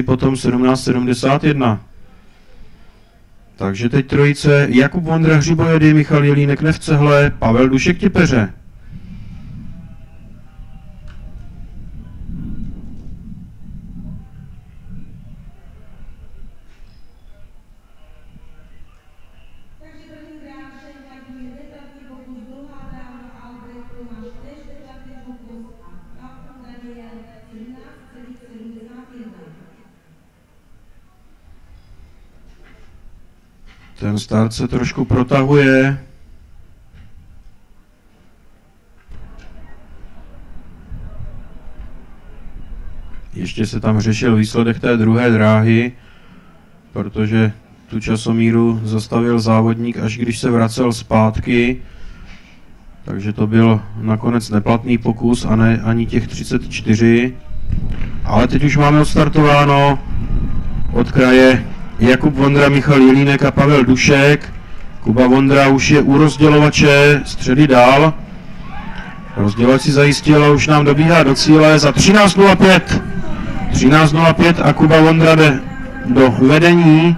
potom 17,71. Takže teď trojice Jakub Vondra Hřibojedy, Michal Jelínek Nevcehle, Pavel Dušek Tipeře. Ten start se trošku protahuje. Ještě se tam řešil výsledek té druhé dráhy, protože tu časomíru zastavil závodník, až když se vracel zpátky. Takže to byl nakonec neplatný pokus a ne ani těch 34. Ale teď už máme odstartováno od kraje Jakub Vondra, Michal Jelínek a Pavel Dušek. Kuba Vondra už je u rozdělovače, středy dál. Rozdělovač si zajistil a už nám dobíhá do cíle za 13.05. 13.05 a Kuba Vondra jde do vedení.